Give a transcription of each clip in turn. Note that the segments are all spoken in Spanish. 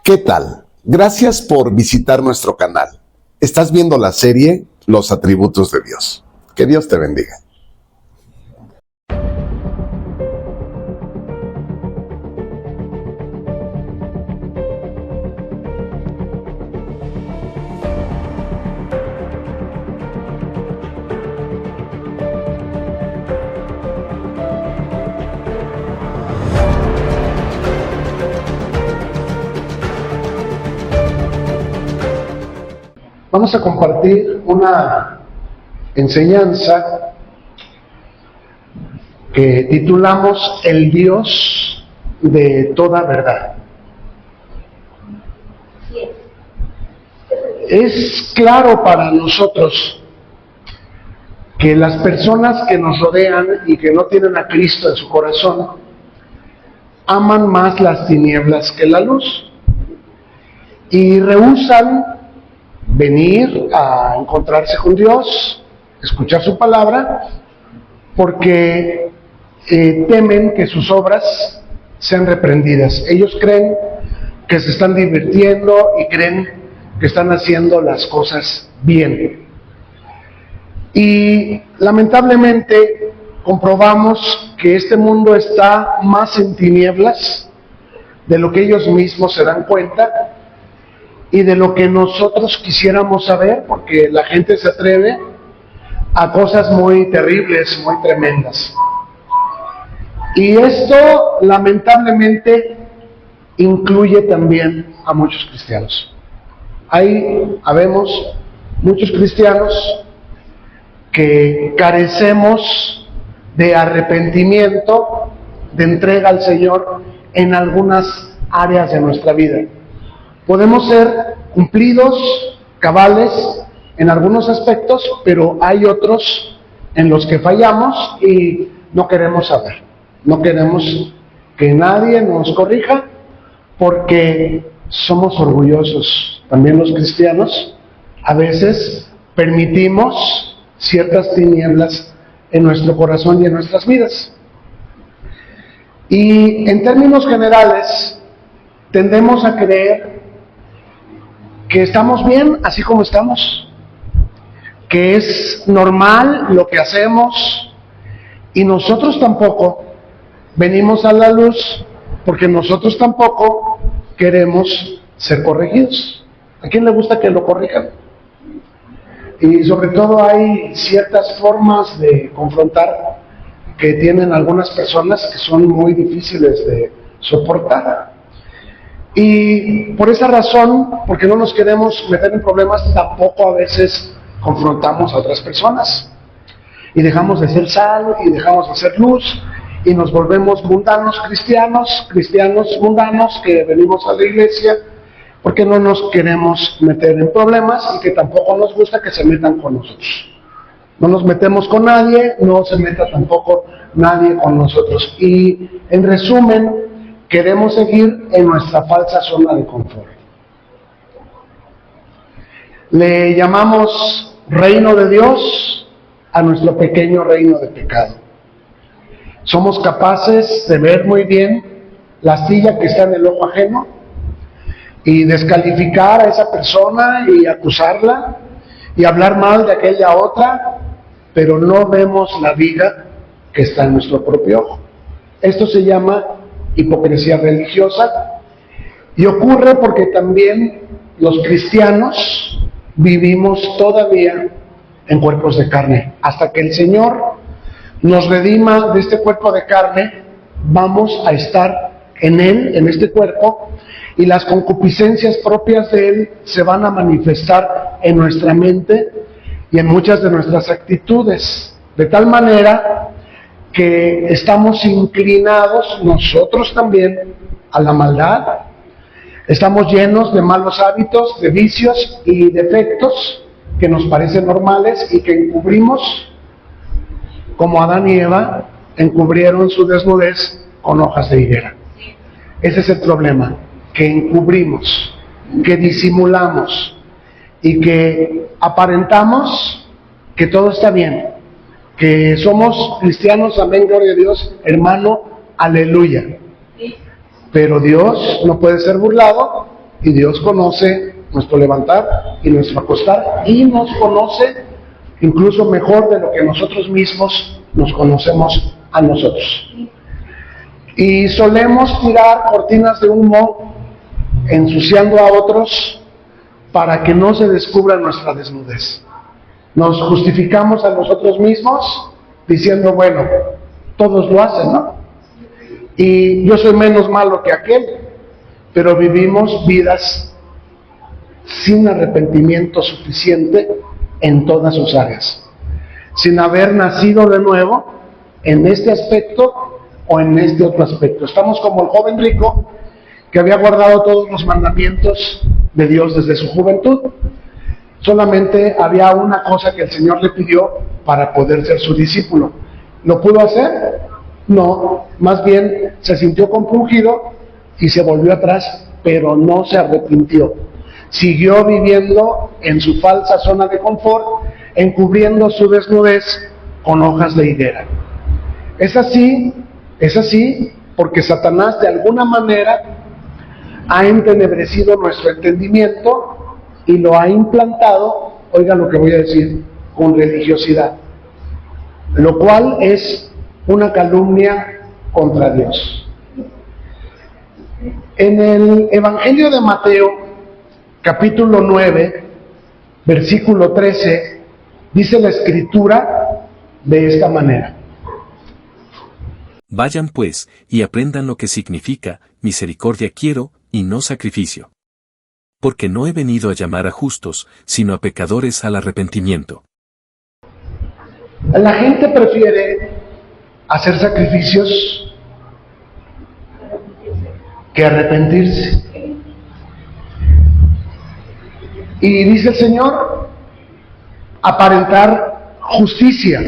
¿Qué tal? Gracias por visitar nuestro canal. Estás viendo la serie Los Atributos de Dios. Que Dios te bendiga. Vamos a compartir una enseñanza que titulamos El Dios de toda verdad. Es claro para nosotros que las personas que nos rodean y que no tienen a Cristo en su corazón aman más las tinieblas que la luz y rehúsan venir a encontrarse con Dios, escuchar su palabra, porque temen que sus obras sean reprendidas. Ellos creen que se están divirtiendo y creen que están haciendo las cosas bien. Y lamentablemente comprobamos que este mundo está más en tinieblas de lo que ellos mismos se dan cuenta y de lo que nosotros quisiéramos saber, porque la gente se atreve a cosas muy terribles, muy tremendas. Y esto lamentablemente incluye también a muchos cristianos. Habemos muchos cristianos que carecemos de arrepentimiento, de entrega al Señor en algunas áreas de nuestra vida. Podemos ser cumplidos, cabales en algunos aspectos, pero hay otros en los que fallamos y no queremos saber. No queremos que nadie nos corrija porque somos orgullosos. También los cristianos a veces permitimos ciertas tinieblas en nuestro corazón y en nuestras vidas. Y en términos generales, tendemos a creer que estamos bien así como estamos, que es normal lo que hacemos, y nosotros tampoco venimos a la luz porque nosotros tampoco queremos ser corregidos. ¿A quién le gusta que lo corrijan? Y sobre todo hay ciertas formas de confrontar que tienen algunas personas que son muy difíciles de soportar. Y por esa razón, porque no nos queremos meter en problemas, tampoco a veces confrontamos a otras personas. Y dejamos de ser sal, y dejamos de ser luz, y nos volvemos mundanos cristianos mundanos que venimos a la iglesia, porque no nos queremos meter en problemas y que tampoco nos gusta que se metan con nosotros. No nos metemos con nadie, no se meta tampoco nadie con nosotros. Y en resumen, queremos seguir en nuestra falsa zona de confort. Le llamamos reino de Dios a nuestro pequeño reino de pecado. Somos capaces de ver muy bien la astilla que está en el ojo ajeno y descalificar a esa persona y acusarla y hablar mal de aquella otra, pero no vemos la viga que está en nuestro propio ojo. Esto se llama hipocresía religiosa, y ocurre porque también los cristianos vivimos todavía en cuerpos de carne. Hasta que el Señor nos redima de este cuerpo de carne, vamos a estar en Él, en este cuerpo, y las concupiscencias propias de Él se van a manifestar en nuestra mente y en muchas de nuestras actitudes, de tal manera que estamos inclinados nosotros también a la maldad, estamos llenos de malos hábitos, de vicios y defectos que nos parecen normales y que encubrimos, como Adán y Eva encubrieron su desnudez con hojas de higuera. Ese es el problema, que encubrimos, que disimulamos y que aparentamos que todo está bien, que somos cristianos, amén, gloria a Dios, hermano, aleluya. Pero Dios no puede ser burlado Y Dios conoce nuestro levantar y nuestro acostar, y nos conoce incluso mejor de lo que nosotros mismos nos conocemos a nosotros. Y solemos tirar cortinas de humo ensuciando a otros para que no se descubra nuestra desnudez. Nos justificamos a nosotros mismos diciendo, bueno, todos lo hacen, ¿no? Y yo soy menos malo que aquel, pero vivimos vidas sin arrepentimiento suficiente en todas sus áreas, sin haber nacido de nuevo en este aspecto o en este otro aspecto. Estamos como el joven rico que había guardado todos los mandamientos de Dios desde su juventud. Solamente había una cosa que el Señor le pidió para poder ser su discípulo. ¿Lo pudo hacer? No, más bien se sintió compungido y se volvió atrás, pero no se arrepintió. Siguió viviendo en su falsa zona de confort, encubriendo su desnudez con hojas de higuera. Es así porque Satanás de alguna manera ha entenebrecido nuestro entendimiento y lo ha implantado, oigan lo que voy a decir, con religiosidad, lo cual es una calumnia contra Dios. En el Evangelio de Mateo, capítulo 9, versículo 13, dice la Escritura de esta manera: Vayan pues, y aprendan lo que significa, misericordia quiero, y no sacrificio. Porque no he venido a llamar a justos, sino a pecadores al arrepentimiento. La gente prefiere hacer sacrificios que arrepentirse. Y dice el Señor, aparentar justicia.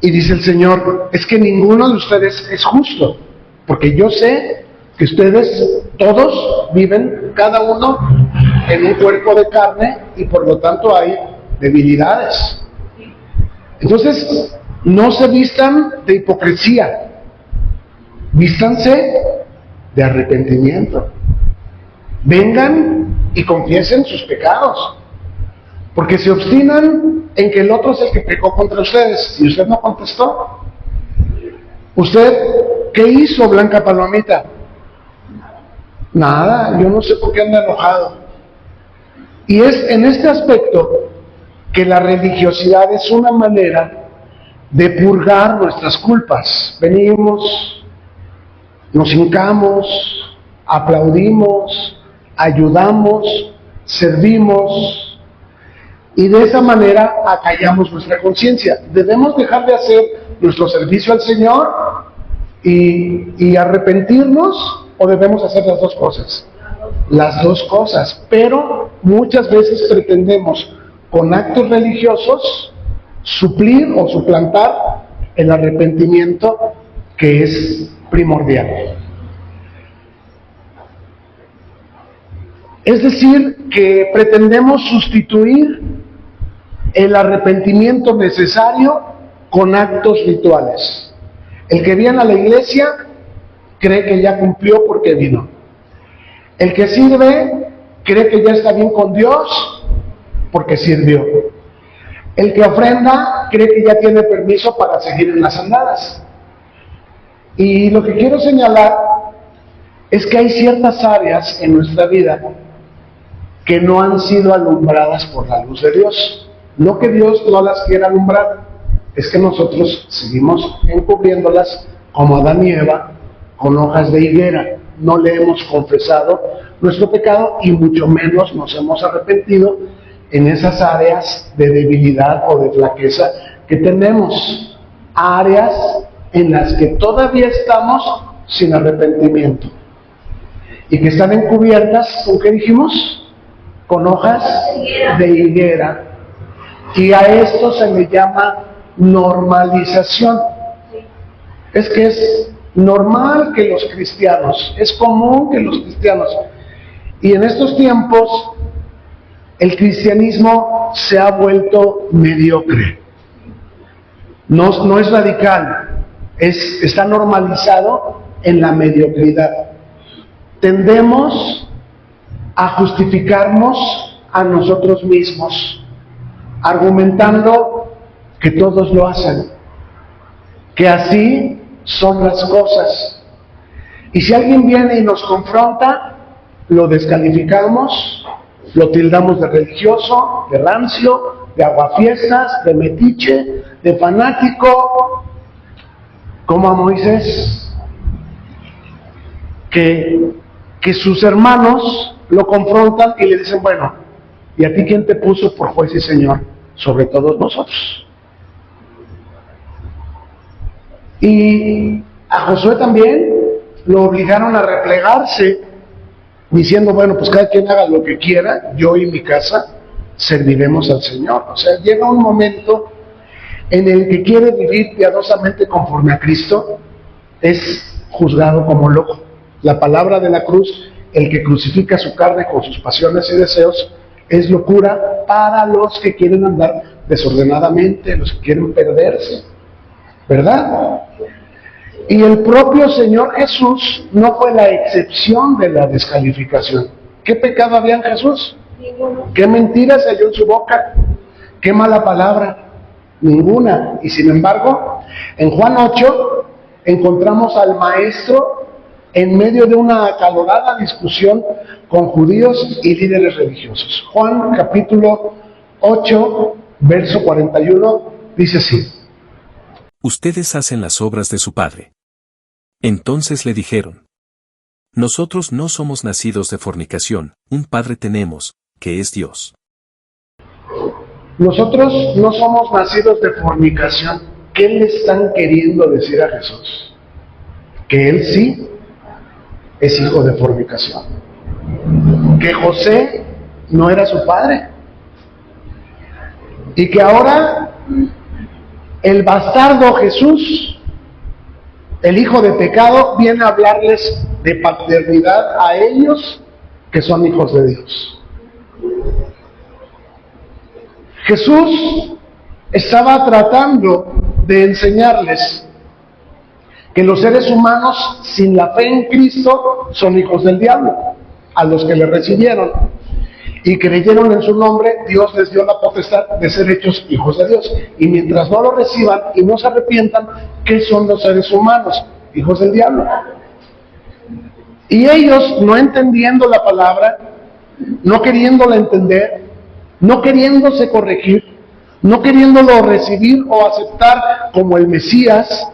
Y dice el Señor, es que ninguno de ustedes es justo, porque yo sé que ustedes todos viven, cada uno en un cuerpo de carne, y por lo tanto hay debilidades. Entonces, no se vistan de hipocresía, vístanse de arrepentimiento. Vengan y confiesen sus pecados, porque se obstinan en que el otro es el que pecó contra ustedes y usted no contestó. ¿Usted qué hizo, Blanca Palomita? Nada, yo no sé por qué anda enojado. Y es en este aspecto que la religiosidad es una manera de purgar nuestras culpas. Venimos, nos hincamos, aplaudimos, ayudamos, servimos, y de esa manera acallamos nuestra conciencia. Debemos dejar de hacer nuestro servicio al Señor y arrepentirnos, o debemos hacer las dos cosas. Las dos cosas, pero muchas veces pretendemos con actos religiosos suplir o suplantar el arrepentimiento, que es primordial. Es decir, que pretendemos sustituir el arrepentimiento necesario con actos rituales. El que viene a la iglesia cree que ya cumplió porque vino. El que sirve cree que ya está bien con Dios porque sirvió. El que ofrenda cree que ya tiene permiso para seguir en las andadas. Y lo que quiero señalar es que hay ciertas áreas en nuestra vida que no han sido alumbradas por la luz de Dios. No que Dios no las quiera alumbrar, es que nosotros seguimos encubriéndolas como Adán y Eva con hojas de higuera. No le hemos confesado nuestro pecado y mucho menos nos hemos arrepentido en esas áreas de debilidad o de flaqueza que tenemos, áreas en las que todavía estamos sin arrepentimiento y que están encubiertas, ¿con qué dijimos? Con hojas de higuera. Y a esto se le llama normalización. Es que es normal que los cristianos, es común que los cristianos, y en estos tiempos el cristianismo se ha vuelto mediocre. No es radical, está normalizado en la mediocridad. Tendemos a justificarnos a nosotros mismos, argumentando que todos lo hacen, que así son las cosas. Y si alguien viene y nos confronta, lo descalificamos, lo tildamos de religioso, de rancio, de aguafiestas, de metiche, de fanático, como a Moisés, que sus hermanos lo confrontan y le dicen, bueno, ¿y a ti quién te puso por juez y señor sobre todos nosotros? Y a Josué también lo obligaron a replegarse, diciendo, bueno, pues cada quien haga lo que quiera, yo y mi casa serviremos al Señor. O sea, llega un momento en el que quiere vivir piadosamente conforme a Cristo, es juzgado como loco. La palabra de la cruz, el que crucifica su carne con sus pasiones y deseos, es locura para los que quieren andar desordenadamente, los que quieren perderse, ¿verdad? Y el propio Señor Jesús no fue la excepción de la descalificación. ¿Qué pecado había en Jesús? ¿Qué mentira se halló en su boca? ¿Qué mala palabra? Ninguna. Y sin embargo, en Juan 8 encontramos al Maestro en medio de una acalorada discusión con judíos y líderes religiosos. Juan capítulo 8, verso 41, dice así: Ustedes hacen las obras de su padre. Entonces le dijeron: Nosotros no somos nacidos de fornicación, un padre tenemos, que es Dios. Nosotros no somos nacidos de fornicación. ¿Qué le están queriendo decir a Jesús? Que él sí es hijo de fornicación. Que José no era su padre. Y que ahora el bastardo Jesús, el hijo de pecado, viene a hablarles de paternidad a ellos que son hijos de Dios. Jesús estaba tratando de enseñarles que los seres humanos sin la fe en Cristo son hijos del diablo. A los que le recibieron y creyeron en su nombre, Dios les dio la potestad de ser hechos hijos de Dios. Y mientras no lo reciban y no se arrepientan, ¿qué son los seres humanos? Hijos del diablo. Y ellos, no entendiendo la palabra, no queriéndola entender, no queriéndose corregir, no queriéndolo recibir o aceptar como el Mesías,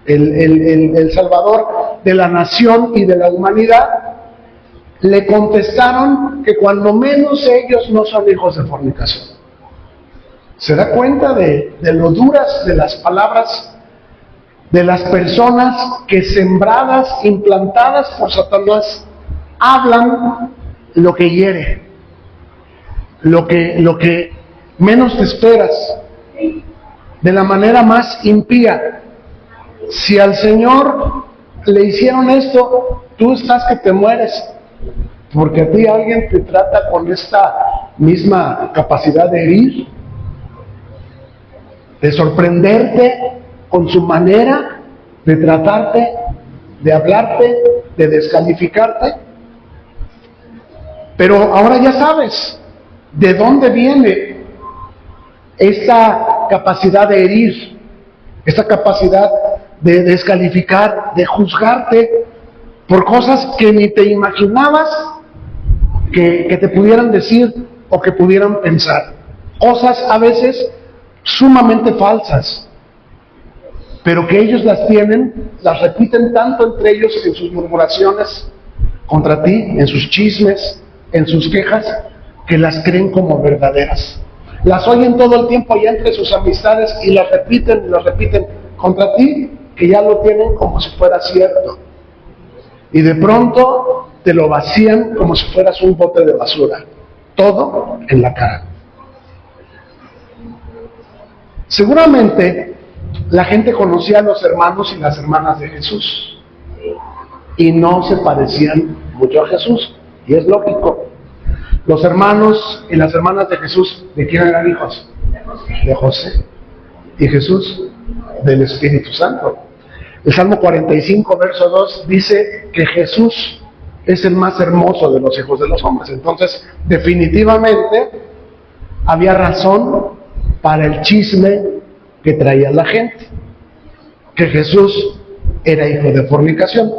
el Salvador de la nación y de la humanidad, le contestaron que cuando menos ellos no son hijos de fornicación. ¿Se da cuenta de lo duras de las palabras de las personas que, sembradas, implantadas por Satanás, hablan lo que hiere, lo que menos te esperas, de la manera más impía? Si al Señor le hicieron esto, tú estás que te mueres, porque a ti alguien te trata con esta misma capacidad de herir, de sorprenderte con su manera de tratarte, de hablarte, de descalificarte. Pero ahora ya sabes de dónde viene esta capacidad de herir, esta capacidad de descalificar, de juzgarte por cosas que ni te imaginabas que te pudieran decir o que pudieran pensar. Cosas a veces sumamente falsas, pero que ellos las tienen, las repiten tanto entre ellos en sus murmuraciones contra ti, en sus chismes, en sus quejas, que las creen como verdaderas. Las oyen todo el tiempo allá entre sus amistades y las repiten contra ti, que ya lo tienen como si fuera cierto. Y de pronto te lo vacían como si fueras un bote de basura. Todo en la cara. Seguramente la gente conocía a los hermanos y las hermanas de Jesús y no se parecían mucho a Jesús, y es lógico. Los hermanos y las hermanas de Jesús, ¿de quién eran hijos? De José. Y Jesús, del Espíritu Santo. El Salmo 45, verso 2 dice que Jesús es el más hermoso de los hijos de los hombres. Entonces, definitivamente, había razón para el chisme que traía la gente, que Jesús era hijo de fornicación.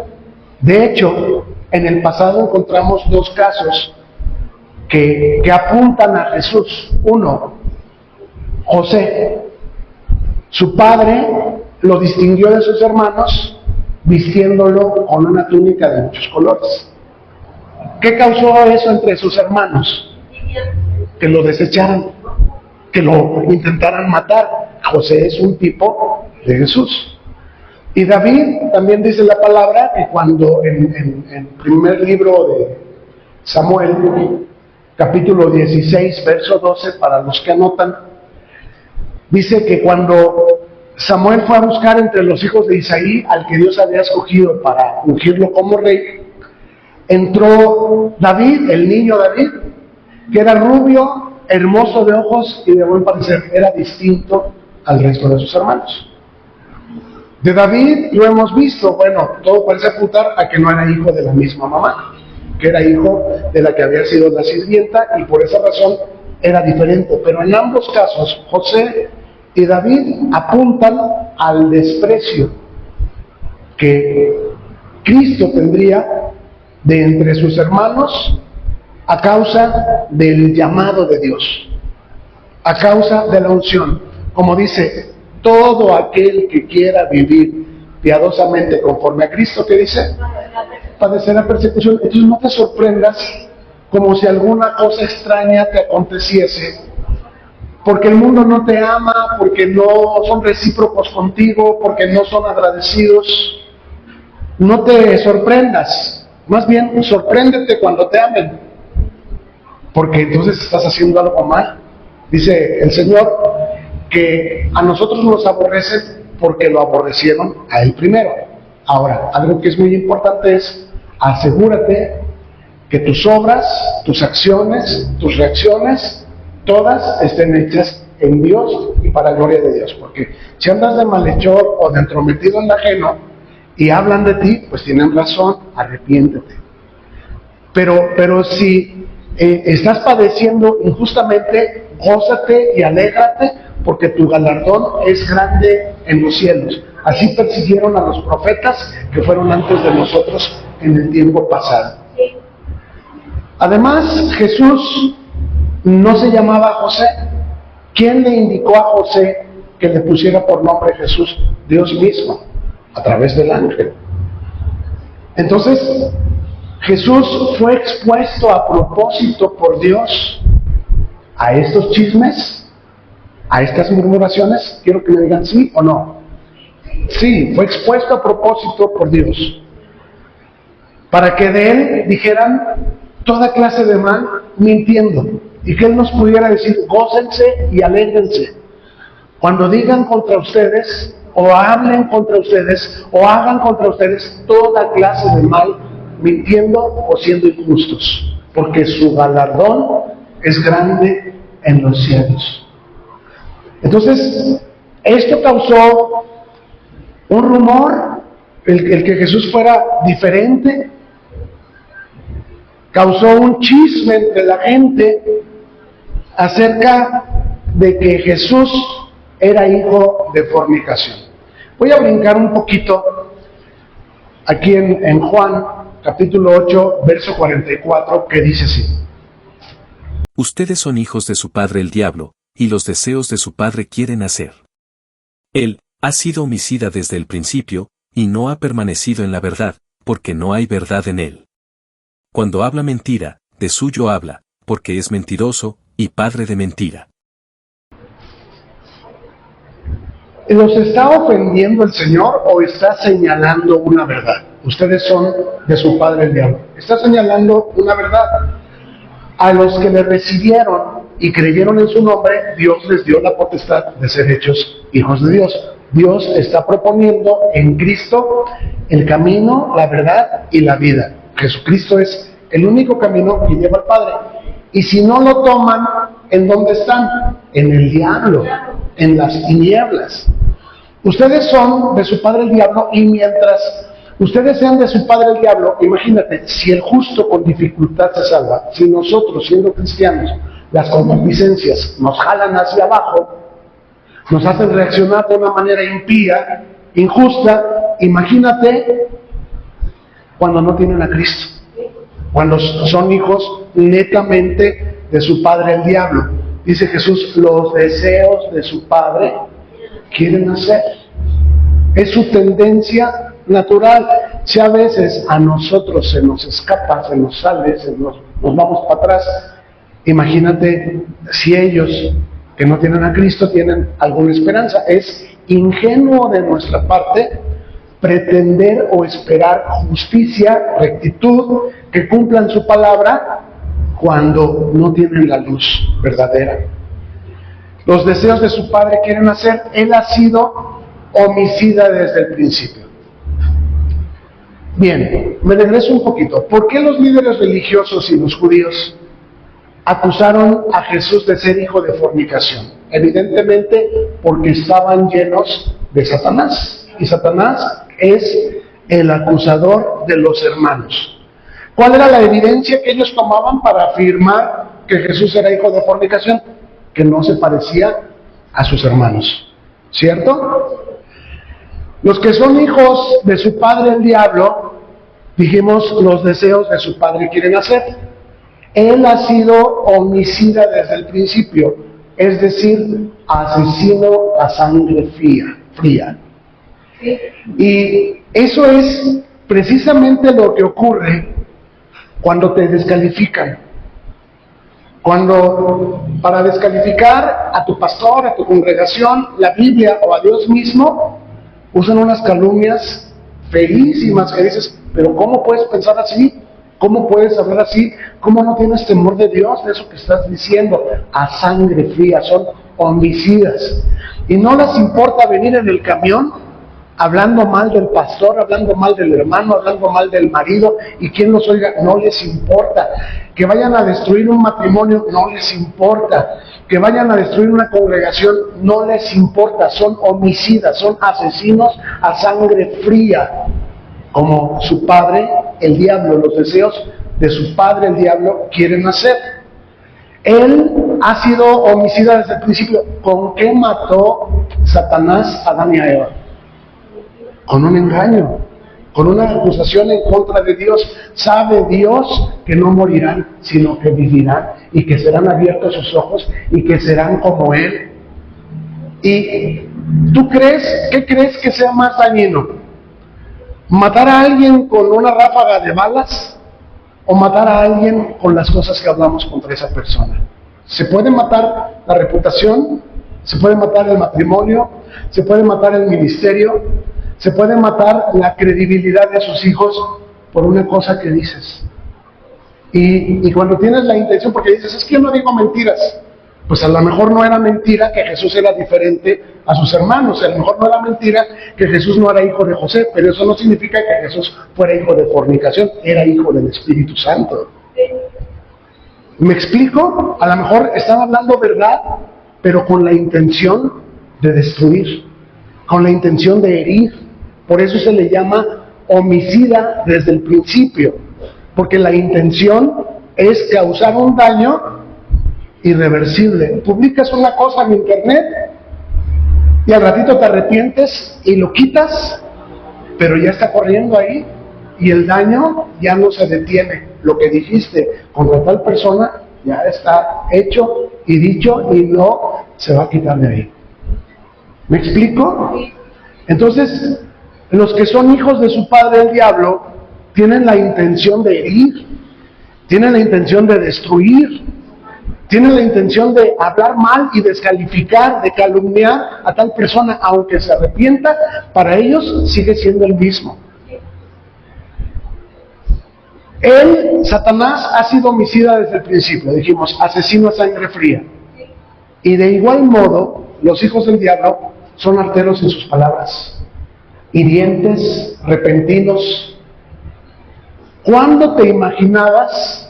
De hecho, en el pasado encontramos dos casos que apuntan a Jesús. Uno, José. Su padre lo distinguió de sus hermanos vistiéndolo con una túnica de muchos colores. ¿Qué causó eso entre sus hermanos? Que lo desecharan, que lo intentaran matar. José es un tipo de Jesús. Y David, también dice la palabra que cuando en el primer libro de Samuel, capítulo 16, verso 12, para los que anotan, dice que cuando Samuel fue a buscar entre los hijos de Isaí al que Dios había escogido para ungirlo como rey, entró David, el niño David, que era rubio, hermoso de ojos y de buen parecer. Era distinto al resto de sus hermanos. De David lo hemos visto, bueno, todo parece apuntar a que no era hijo de la misma mamá, que era hijo de la que había sido la sirvienta, y por esa razón era diferente. Pero en ambos casos, José y David apuntan al desprecio que Cristo tendría de entre sus hermanos a causa del llamado de Dios, a causa de la unción. Como dice, todo aquel que quiera vivir piadosamente conforme a Cristo, ¿qué dice? Padecerá persecución. Entonces no te sorprendas como si alguna cosa extraña te aconteciese, porque el mundo no te ama, porque no son recíprocos contigo, porque no son agradecidos. No te sorprendas, más bien sorpréndete cuando te amen, porque entonces estás haciendo algo mal. Dice el Señor que a nosotros nos aborrecen porque lo aborrecieron a Él primero. Ahora, algo que es muy importante es asegúrate que tus obras, tus acciones, tus reacciones, todas estén hechas en Dios y para la gloria de Dios. Porque si andas de malhechor o de entrometido en lo ajeno y hablan de ti, pues tienen razón, arrepiéntete. Pero si estás padeciendo injustamente, gózate y alégrate, porque tu galardón es grande en los cielos. Así persiguieron a los profetas que fueron antes de nosotros en el tiempo pasado. Además, Jesús no se llamaba José. ¿Quién le indicó a José que le pusiera por nombre Jesús? Dios mismo, a través del ángel. Entonces, Jesús fue expuesto a propósito por Dios a estos chismes, a estas murmuraciones. Quiero que me digan sí o no. Sí, fue expuesto a propósito por Dios, para que de Él dijeran toda clase de mal, mintiendo, y que Él nos pudiera decir, gócense y alégrense cuando digan contra ustedes, o hablen contra ustedes, o hagan contra ustedes toda clase de mal, mintiendo o siendo injustos, porque su galardón es grande en los cielos. Entonces, esto causó un rumor, el que Jesús fuera diferente, causó un chisme entre la gente acerca de que Jesús era hijo de fornicación. Voy a brincar un poquito aquí en Juan, capítulo 8, verso 44, que dice así. Ustedes son hijos de su padre el diablo, y los deseos de su padre quieren hacer. Él ha sido homicida desde el principio, y no ha permanecido en la verdad, porque no hay verdad en él. Cuando habla mentira, de suyo habla, porque es mentiroso, y padre de mentira. ¿Los está ofendiendo el Señor o está señalando una verdad? Ustedes son de su padre el diablo. Está señalando una verdad. A los que le recibieron y creyeron en su nombre, Dios les dio la potestad de ser hechos hijos de Dios. Dios está proponiendo en Cristo el camino, la verdad y la vida. Jesucristo es el único camino que lleva al Padre. Y si no lo toman, ¿en dónde están? En el diablo, en las tinieblas. Ustedes son de su padre el diablo, y mientras Ustedes sean de su padre el diablo. Imagínate, si el justo con dificultad se salva, si nosotros, siendo cristianos, las concupiscencias nos jalan hacia abajo, nos hacen reaccionar de una manera impía, injusta, imagínate cuando no tienen a Cristo, cuando son hijos netamente de su padre el diablo. Dice Jesús, los deseos de su padre quieren hacer. Es su tendencia natural. Si a veces a nosotros se nos escapa, se nos sale, nos vamos para atrás, imagínate si ellos que no tienen a Cristo tienen alguna esperanza. Es ingenuo de nuestra parte pretender o esperar justicia, rectitud, que cumplan su palabra cuando no tienen la luz verdadera. Los deseos de su padre quieren hacer. Él ha sido homicida desde el principio. Bien, me regreso un poquito. ¿Por qué los líderes religiosos y los judíos acusaron a Jesús de ser hijo de fornicación? Evidentemente porque estaban llenos de Satanás. Y Satanás es el acusador de los hermanos. ¿Cuál era la evidencia que ellos tomaban para afirmar que Jesús era hijo de fornicación? Que no se parecía a sus hermanos. ¿Cierto? Los que son hijos de su padre el diablo, dijimos, los deseos de su padre quieren hacer. Él ha sido homicida desde el principio, es decir, asesino a sangre fría. Y eso es precisamente lo que ocurre cuando te descalifican. Cuando para descalificar a tu pastor, a tu congregación, la Biblia o a Dios mismo, usan unas calumnias feísimas que dices, pero ¿cómo puedes pensar así? ¿Cómo puedes hablar así? ¿Cómo no tienes temor de Dios de eso que estás diciendo? A sangre fría, son homicidas. Y no les importa venir en el camión hablando mal del pastor, hablando mal del hermano, hablando mal del marido, y quien los oiga, no les importa. Que vayan a destruir un matrimonio, no les importa. Que vayan a destruir una congregación, no les importa. Son homicidas, son asesinos a sangre fría, como su padre, el diablo. Los deseos de su padre, el diablo, quieren hacer. Él ha sido homicida desde el principio. ¿Con qué mató Satanás a Adán y a Eva? Con un engaño, con una acusación en contra de Dios. Sabe Dios que no morirán, sino que vivirán, y que serán abiertos sus ojos, y que serán como Él. ¿Y tú crees, qué crees que sea más dañino? ¿Matar a alguien con una ráfaga de balas? ¿O matar a alguien con las cosas que hablamos contra esa persona? Se puede matar la reputación, se puede matar el matrimonio, se puede matar el ministerio, se puede matar la credibilidad de sus hijos por una cosa que dices. Y cuando tienes la intención, porque dices, es que yo no digo mentiras, pues a lo mejor no era mentira que Jesús era diferente a sus hermanos, a lo mejor no era mentira que Jesús no era hijo de José, pero eso no significa que Jesús fuera hijo de fornicación, era hijo del Espíritu Santo. ¿Me explico? A lo mejor están hablando verdad, pero con la intención de destruir, con la intención de herir. Por eso se le llama homicida desde el principio, porque la intención es causar un daño irreversible. Publicas una cosa en internet y al ratito te arrepientes y lo quitas, pero ya está corriendo ahí y el daño ya no se detiene. Lo que dijiste contra tal persona ya está hecho y dicho y no se va a quitar de ahí. ¿Me explico? Entonces, los que son hijos de su padre el diablo tienen la intención de herir, tienen la intención de destruir, tienen la intención de hablar mal y descalificar, de calumniar a tal persona, aunque se arrepienta, para ellos sigue siendo el mismo. Él, Satanás, ha sido homicida desde el principio, dijimos, asesino a sangre fría. Y de igual modo, los hijos del diablo son arteros en sus palabras, hirientes, repentinos. ¿Cuándo te imaginabas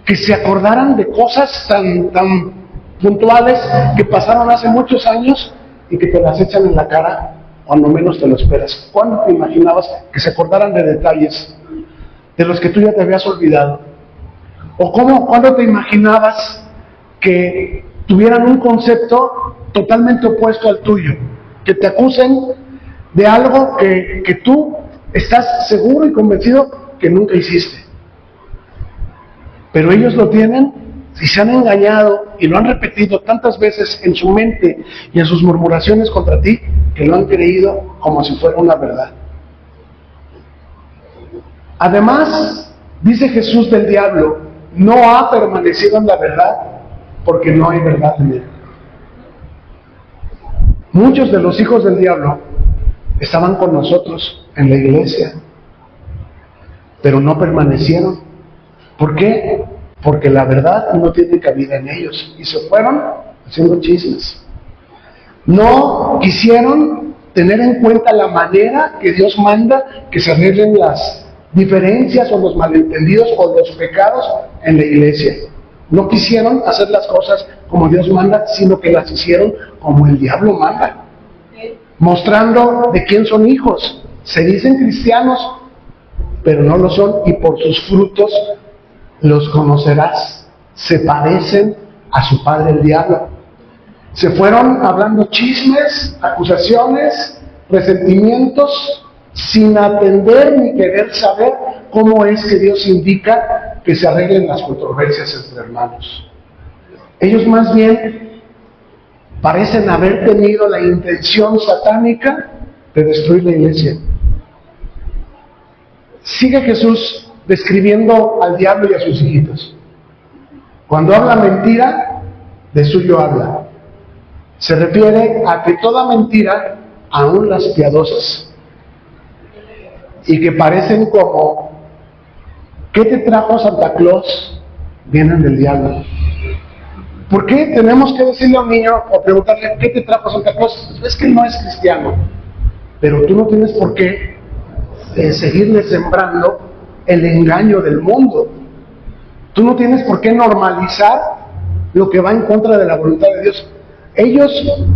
que se acordaran de cosas tan puntuales que pasaron hace muchos años y que te las echan en la cara cuando menos te lo esperas. ¿Cuándo te imaginabas que se acordaran de detalles de los que tú ya te habías olvidado? ¿O cuándo te imaginabas que tuvieran un concepto totalmente opuesto al tuyo? Que te acusen de algo que tú estás seguro y convencido que nunca hiciste. Pero ellos lo tienen y se han engañado y lo han repetido tantas veces en su mente y en sus murmuraciones contra ti que lo han creído como si fuera una verdad. Además, dice Jesús del diablo, no ha permanecido en la verdad porque no hay verdad en él. Muchos de los hijos del diablo estaban con nosotros en la iglesia, pero no permanecieron. ¿Por qué? Porque la verdad no tiene cabida en ellos y se fueron haciendo chismes. No quisieron tener en cuenta la manera que Dios manda que se arreglen las diferencias o los malentendidos o los pecados en la iglesia. No quisieron hacer las cosas como Dios manda, sino que las hicieron como el diablo manda, mostrando de quién son hijos. Se dicen cristianos, pero no lo son, y por sus frutos los conocerás. Se parecen a su padre el diablo. Se fueron hablando chismes, acusaciones, resentimientos, sin atender ni querer saber cómo es que Dios indica que se arreglen las controversias entre hermanos. Ellos más bien parecen haber tenido la intención satánica de destruir la iglesia. Sigue Jesús describiendo al diablo y a sus hijitos. Cuando habla mentira, de suyo habla. Se refiere a que toda mentira, aun las piadosas, y que parecen como, ¿qué te trajo Santa Claus?, vienen del diablo. ¿Por qué tenemos que decirle a un niño o preguntarle, ¿qué te trajo Santa Claus? Es que no es cristiano. Pero tú no tienes por qué seguirle sembrando el engaño del mundo. Tú no tienes por qué normalizar lo que va en contra de la voluntad de Dios. Ellos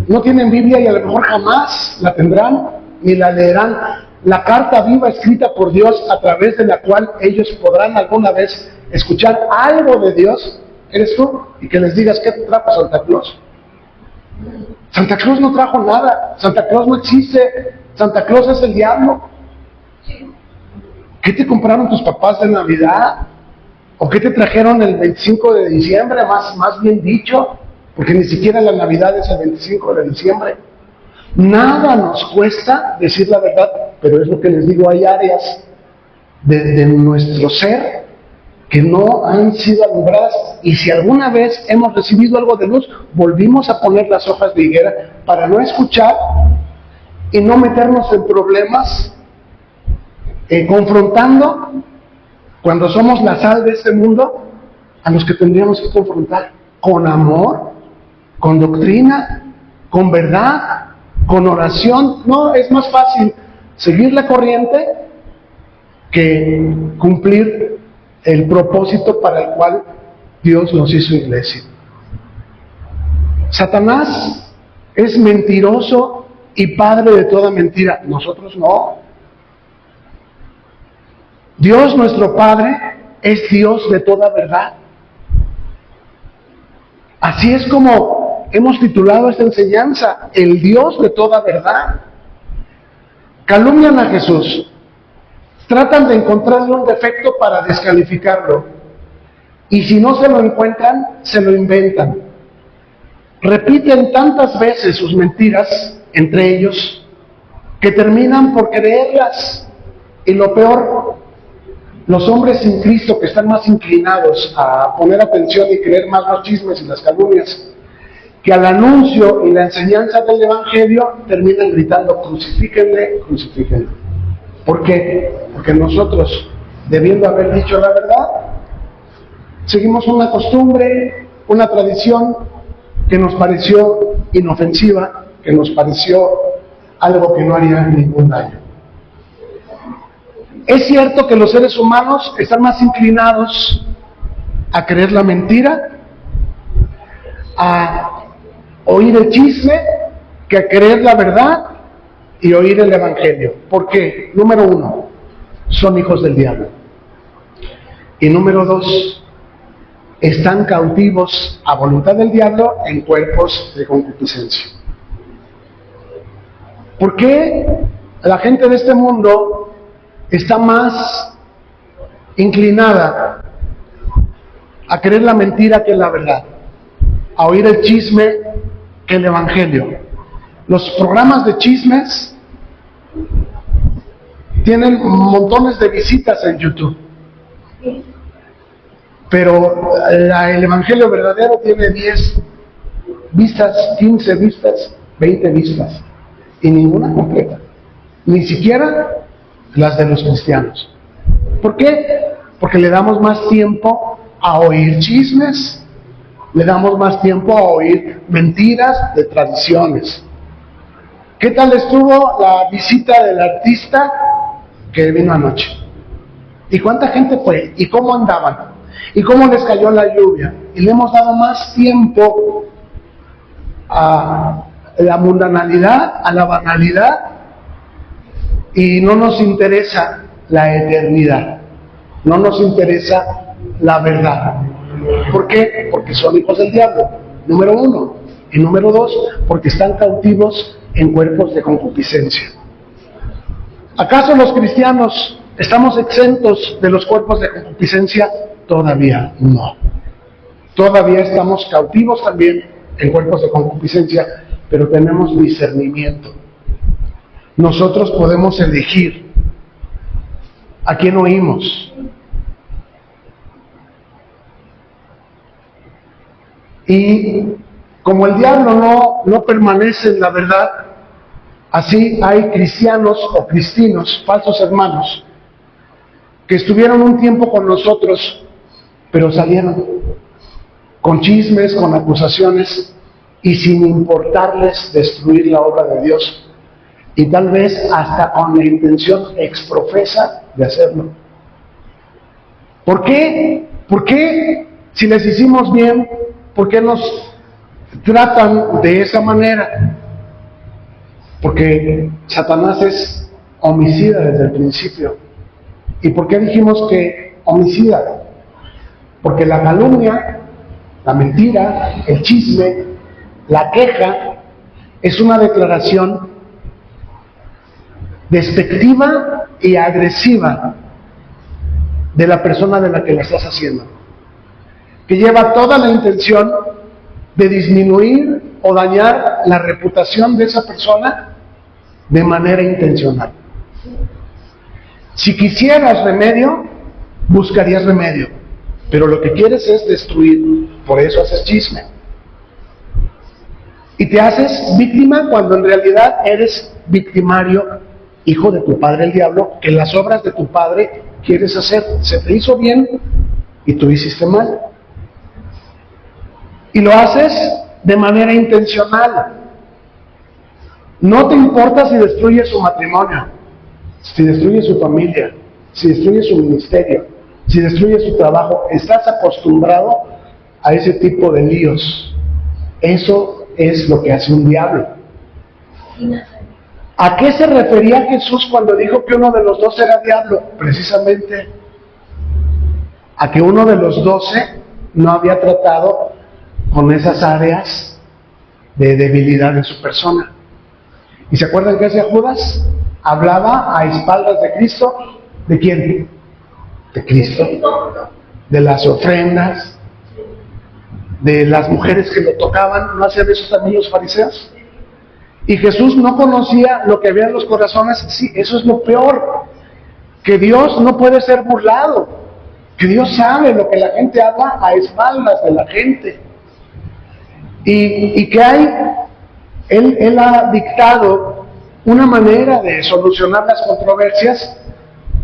no tienen Biblia y a lo mejor jamás la tendrán ni la leerán. La carta viva escrita por Dios a través de la cual ellos podrán alguna vez escuchar algo de Dios, eres tú, y que les digas, ¿qué te trajo Santa Claus? Santa Claus no trajo nada, Santa Claus no existe, Santa Claus es el diablo. ¿Qué te compraron tus papás de Navidad? ¿O qué te trajeron el 25 de diciembre, más bien dicho? Porque ni siquiera la Navidad es el 25 de diciembre. Nada nos cuesta decir la verdad, pero es lo que les digo, hay áreas de nuestro ser que no han sido alumbradas, y si alguna vez hemos recibido algo de luz, volvimos a poner las hojas de higuera para no escuchar y no meternos en problemas, confrontando, cuando somos la sal de este mundo, a los que tendríamos que confrontar con amor, con doctrina, con verdad, con oración. No, es más fácil seguir la corriente que cumplir el propósito para el cual Dios nos hizo iglesia. Satanás es mentiroso y padre de toda mentira. Nosotros no. Dios nuestro Padre es Dios de toda verdad. Así es como hemos titulado esta enseñanza, el Dios de toda verdad. Calumnian a Jesús, tratan de encontrarle un defecto para descalificarlo, y si no se lo encuentran, se lo inventan. Repiten tantas veces sus mentiras entre ellos que terminan por creerlas. Y lo peor, los hombres sin Cristo, que están más inclinados a poner atención y creer más los chismes y las calumnias que al anuncio y la enseñanza del Evangelio, terminan gritando, crucifíquenle, crucifíquenle. ¿Por qué? Porque nosotros, debiendo haber dicho la verdad, seguimos una costumbre, una tradición que nos pareció inofensiva, que nos pareció algo que no haría ningún daño. Es cierto que los seres humanos están más inclinados a creer la mentira, a oír el chisme, que a creer la verdad y oír el Evangelio. ¿Por qué? Número 1, son hijos del diablo. Y número 2, están cautivos a voluntad del diablo en cuerpos de concupiscencia. ¿Por qué la gente de este mundo está más inclinada a creer la mentira que la verdad, a oír el chisme que el Evangelio? Los programas de chismes tienen montones de visitas en YouTube, pero el Evangelio verdadero tiene 10 vistas, 15 vistas, 20 vistas, y ninguna completa, ni siquiera las de los cristianos. ¿Por qué? Porque le damos más tiempo a oír chismes, le damos más tiempo a oír mentiras de tradiciones. ¿Qué tal estuvo la visita del artista que vino anoche? ¿Y cuánta gente fue? ¿Y cómo andaban? ¿Y cómo les cayó la lluvia? Y le hemos dado más tiempo a la mundanalidad, a la banalidad, y no nos interesa la eternidad, no nos interesa la verdad. ¿Por qué? Porque son hijos del diablo, número 1. Y número 2, porque están cautivos en cuerpos de concupiscencia. ¿Acaso los cristianos estamos exentos de los cuerpos de concupiscencia? Todavía no. Todavía estamos cautivos también en cuerpos de concupiscencia, pero tenemos discernimiento. Nosotros podemos elegir a quién oímos. Y como el diablo no permanece en la verdad, así hay cristianos o cristinos, falsos hermanos, que estuvieron un tiempo con nosotros, pero salieron con chismes, con acusaciones, y sin importarles destruir la obra de Dios, y tal vez hasta con la intención exprofesa de hacerlo. ¿Por qué? ¿Por qué, si les hicimos bien, por qué nos tratan de esa manera? Porque Satanás es homicida desde el principio. ¿Y por qué dijimos que homicida? Porque la calumnia, la mentira, el chisme, la queja, es una declaración despectiva y agresiva de la persona de la que la estás haciendo, que lleva toda la intención de disminuir o dañar la reputación de esa persona de manera intencional. Si quisieras remedio, buscarías remedio, pero lo que quieres es destruir, por eso haces chisme. Y te haces víctima cuando en realidad eres victimario, hijo de tu padre el diablo, que las obras de tu padre quieres hacer. Se te hizo bien y tú hiciste mal. Y lo haces de manera intencional. No te importa si destruye su matrimonio, si destruye su familia, si destruye su ministerio, si destruye su trabajo. Estás acostumbrado a ese tipo de líos. Eso es lo que hace un diablo. ¿A qué se refería Jesús cuando dijo que uno de los 12 era diablo? Precisamente a que uno de los 12 no había tratado con esas áreas de debilidad en su persona. ¿Y se acuerdan qué hacía Judas? Hablaba a espaldas de Cristo. ¿De quién? De Cristo. De las ofrendas, de las mujeres que lo tocaban. ¿No hacían eso también los fariseos? Y Jesús no conocía lo que había en los corazones. Sí, eso es lo peor, que Dios no puede ser burlado, que Dios sabe lo que la gente habla a espaldas de la gente. Y que Él ha dictado una manera de solucionar las controversias,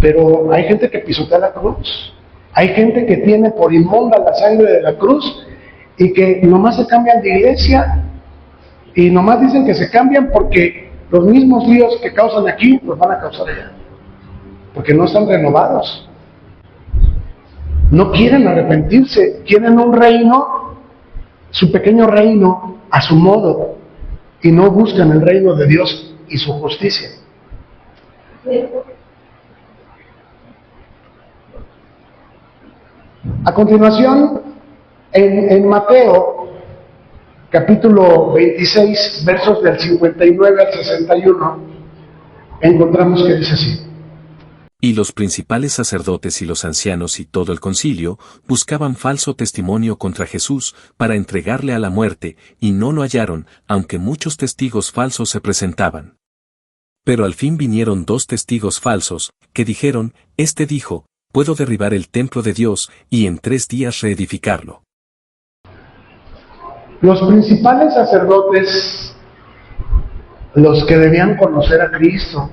pero hay gente que pisotea la cruz, hay gente que tiene por inmunda la sangre de la cruz y que nomás se cambian de iglesia y nomás dicen que se cambian porque los mismos líos que causan aquí los van a causar allá, porque no están renovados, no quieren arrepentirse, quieren un reino, su pequeño reino, a su modo, y no buscan el reino de Dios y su justicia. A continuación, en Mateo, capítulo 26, versos del 59 al 61, encontramos que dice así. Y los principales sacerdotes y los ancianos y todo el concilio buscaban falso testimonio contra Jesús para entregarle a la muerte, y no lo hallaron, aunque muchos testigos falsos se presentaban. Pero al fin vinieron 2 testigos falsos, que dijeron, este dijo, puedo derribar el templo de Dios, y en 3 días reedificarlo. Los principales sacerdotes, los que debían conocer a Cristo,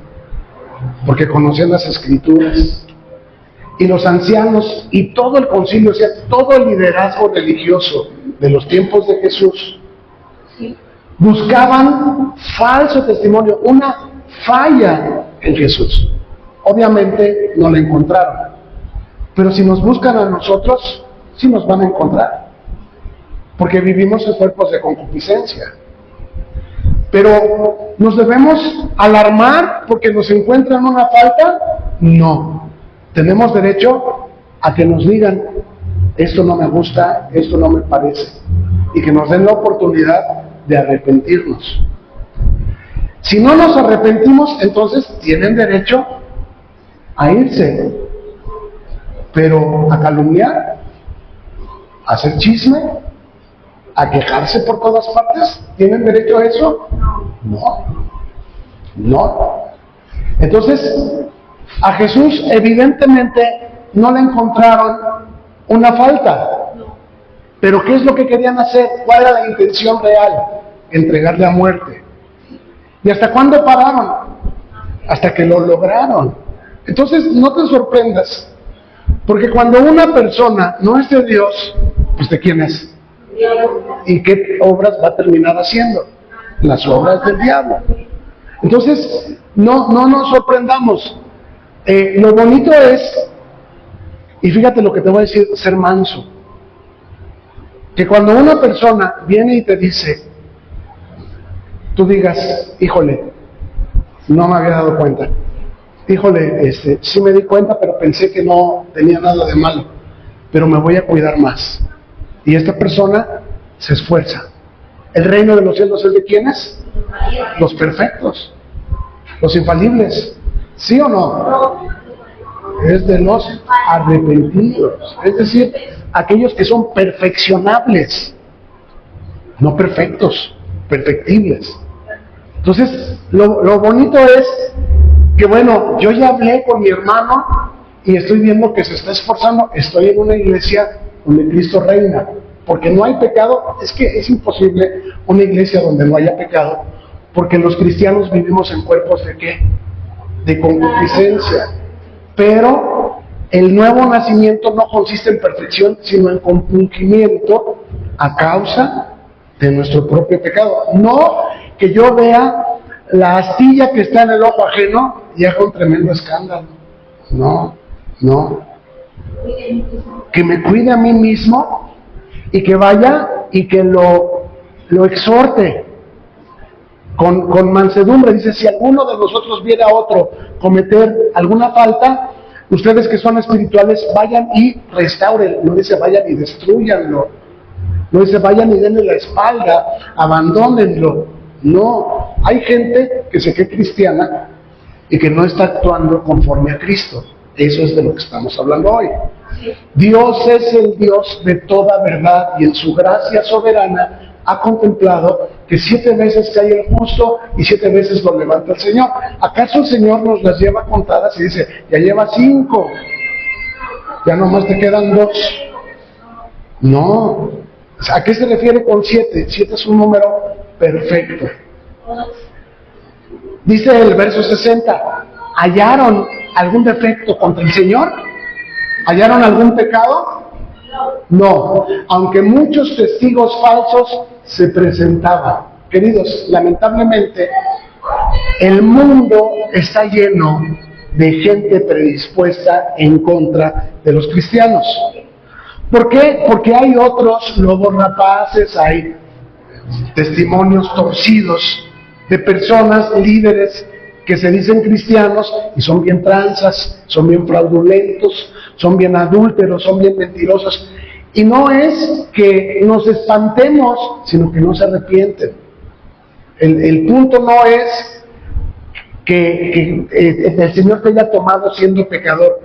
porque conocían las Escrituras, y los ancianos y todo el concilio, o sea, todo el liderazgo religioso de los tiempos de Jesús, buscaban falso testimonio, una falla en Jesús. Obviamente no la encontraron, pero si nos buscan a nosotros, sí nos van a encontrar, porque vivimos en cuerpos de concupiscencia. Pero ¿nos debemos alarmar porque nos encuentran una falta? No. Tenemos derecho a que nos digan, esto no me gusta, esto no me parece, y que nos den la oportunidad de arrepentirnos. Si no nos arrepentimos, entonces tienen derecho a irse, pero a calumniar, a hacer chisme, a quejarse por todas partes, ¿tienen derecho a eso? No. Entonces, a Jesús evidentemente no le encontraron una falta. Pero ¿qué es lo que querían hacer? ¿Cuál era la intención real? Entregarle a muerte. ¿Y hasta cuándo pararon? Hasta que lo lograron. Entonces, no te sorprendas, porque cuando una persona no es de Dios, pues ¿de quién es? ¿Y qué obras va a terminar haciendo? Las obras del diablo. Entonces, no nos sorprendamos. Lo bonito es, y fíjate lo que te voy a decir, ser manso. Que cuando una persona viene y te dice, tú digas, híjole, no me había dado cuenta. Híjole, sí me di cuenta, pero pensé que no tenía nada de malo. Pero me voy a cuidar más. Y esta persona se esfuerza. ¿El reino de los cielos es de quiénes? Los perfectos, los infalibles. ¿Sí o no? Es de los arrepentidos. Es decir, aquellos que son perfeccionables. No perfectos, perfectibles. Entonces, lo bonito es que, bueno, yo ya hablé con mi hermano y estoy viendo que se está esforzando. Estoy en una iglesia donde Cristo reina, porque no hay pecado. Es que es imposible una iglesia donde no haya pecado, porque los cristianos vivimos en cuerpos de ¿qué? De concupiscencia. Pero el nuevo nacimiento no consiste en perfección, sino en compungimiento a causa de nuestro propio pecado. No que yo vea la astilla que está en el ojo ajeno y haga un tremendo escándalo. No. Que me cuide a mí mismo y que vaya y que lo exhorte con mansedumbre. Dice, si alguno de nosotros viera a otro cometer alguna falta, ustedes que son espirituales, vayan y restauren. No dice vayan y destruyanlo. No dice vayan y denle la espalda, abandónenlo. No, hay gente que se cree cristiana y que no está actuando conforme a Cristo. Eso es de lo que estamos hablando hoy. Dios es el Dios de toda verdad y en su gracia soberana ha contemplado que 7 veces cae el justo y 7 veces lo levanta el Señor. ¿Acaso el Señor nos las lleva contadas y dice, ya lleva 5, ya nomás te quedan 2? No. ¿A qué se refiere con 7? 7 es un número perfecto. Dice el verso 60, ¿hallaron algún defecto contra el Señor? ¿Hallaron algún pecado? No, aunque muchos testigos falsos se presentaban. Queridos, lamentablemente, el mundo está lleno de gente predispuesta en contra de los cristianos. ¿Por qué? Porque hay otros lobos rapaces, hay testimonios torcidos de personas, líderes, que se dicen cristianos y son bien tranzas, son bien fraudulentos, son bien adúlteros, son bien mentirosos. Y no es que nos espantemos, sino que no se arrepienten. El punto no es que el Señor te haya tomado siendo pecador.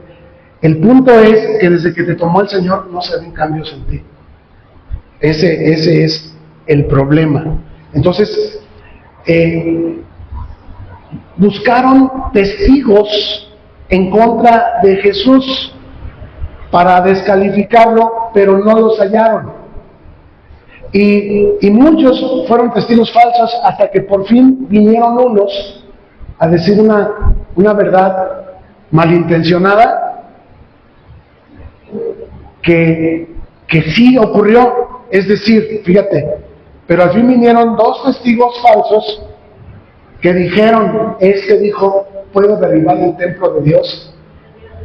El punto es que desde que te tomó el Señor no se ven cambios en ti. Ese es el problema. Entonces, buscaron testigos en contra de Jesús para descalificarlo, pero no los hallaron. Y muchos fueron testigos falsos hasta que por fin vinieron unos a decir una verdad malintencionada que sí ocurrió. Es decir, fíjate, pero al fin vinieron dos testigos falsos que dijeron, este dijo, puedo derribar el templo de Dios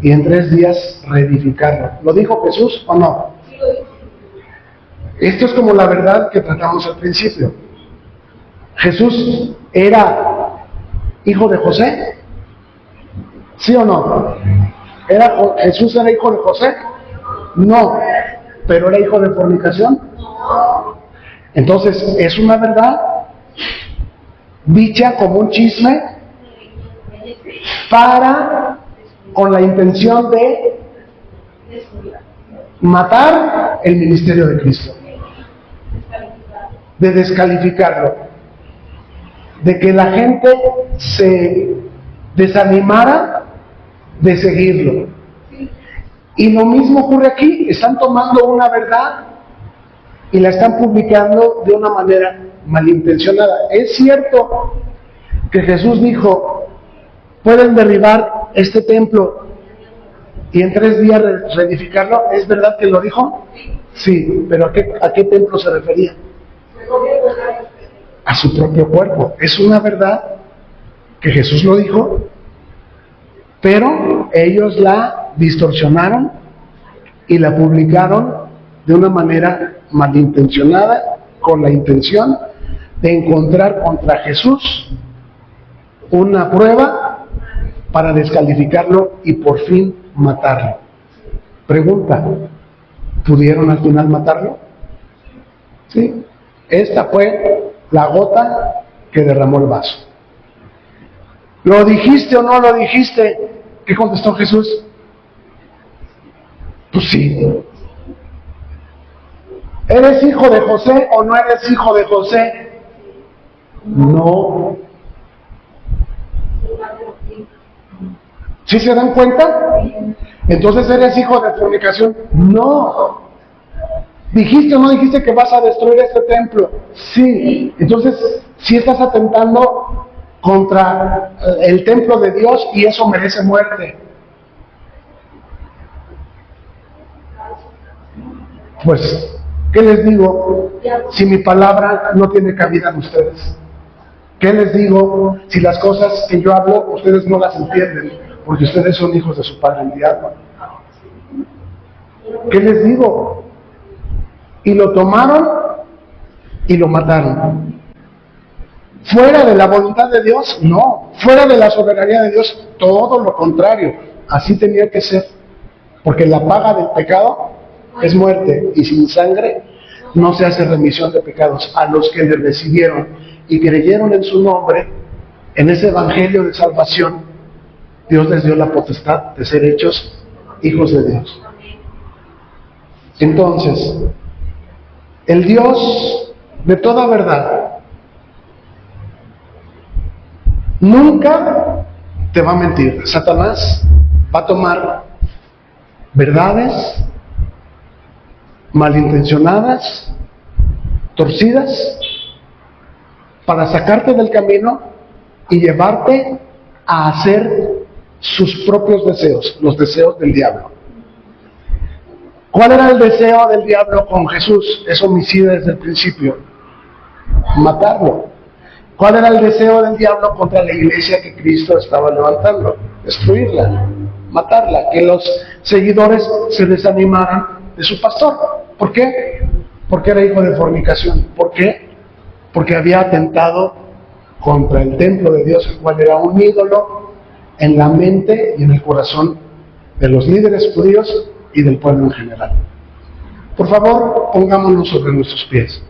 y en 3 días reedificarlo. ¿Lo dijo Jesús o no? Esto es como la verdad que tratamos al principio. ¿Jesús era hijo de José? ¿Sí o no? ¿Jesús era hijo de José? No. ¿Pero era hijo de fornicación? Entonces, ¿es una verdad dicha como un chisme con la intención de matar el ministerio de Cristo, de descalificarlo, de que la gente se desanimara de seguirlo? Y lo mismo ocurre aquí. Están tomando una verdad y la están publicando de una manera malintencionada. Es cierto que Jesús dijo, pueden derribar este templo y en 3 días reedificarlo. ¿Es verdad que lo dijo? Sí, pero ¿a qué templo se refería? A su propio cuerpo. Es una verdad que Jesús lo dijo, pero ellos la distorsionaron y la publicaron de una manera malintencionada, con la intención de encontrar contra Jesús una prueba para descalificarlo y por fin matarlo. Pregunta, ¿pudieron al final matarlo? Sí, esta fue la gota que derramó el vaso. ¿Lo dijiste o no lo dijiste? ¿Qué contestó Jesús? Pues sí. ¿Eres hijo de José o no eres hijo de José? No. ¿Sí se dan cuenta? Entonces, ¿eres hijo de fornicación? No. ¿Dijiste o no dijiste que vas a destruir este templo? Sí. Entonces, sí estás atentando contra el templo de Dios y eso merece muerte. Pues, ¿qué les digo si mi palabra no tiene cabida en ustedes? ¿Qué les digo si las cosas que yo hablo ustedes no las entienden? Porque ustedes son hijos de su padre el diablo. ¿Qué les digo? Y lo tomaron y lo mataron. ¿Fuera de la voluntad de Dios? No. ¿Fuera de la soberanía de Dios? Todo lo contrario. Así tenía que ser. Porque la paga del pecado es muerte, y sin sangre no se hace remisión de pecados. A los que le recibieron y creyeron en su nombre, en ese evangelio de salvación, Dios les dio la potestad de ser hechos hijos de Dios. Entonces, el Dios de toda verdad nunca te va a mentir. Satanás va a tomar verdades malintencionadas, torcidas, para sacarte del camino y llevarte a hacer sus propios deseos, los deseos del diablo. ¿Cuál era el deseo del diablo con Jesús? Es homicida desde el principio. Matarlo. ¿Cuál era el deseo del diablo contra la iglesia que Cristo estaba levantando? Destruirla, matarla, que los seguidores se desanimaran de su pastor. ¿Por qué? Porque era hijo de fornicación. ¿Por qué? Porque había atentado contra el templo de Dios, el cual era un ídolo en la mente y en el corazón de los líderes judíos y del pueblo en general. Por favor, pongámonos sobre nuestros pies.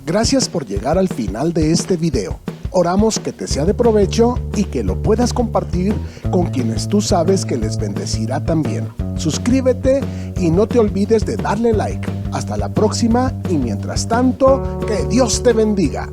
Gracias por llegar al final de este video. Oramos que te sea de provecho y que lo puedas compartir con quienes tú sabes que les bendecirá también. Suscríbete y no te olvides de darle like. Hasta la próxima y mientras tanto, que Dios te bendiga.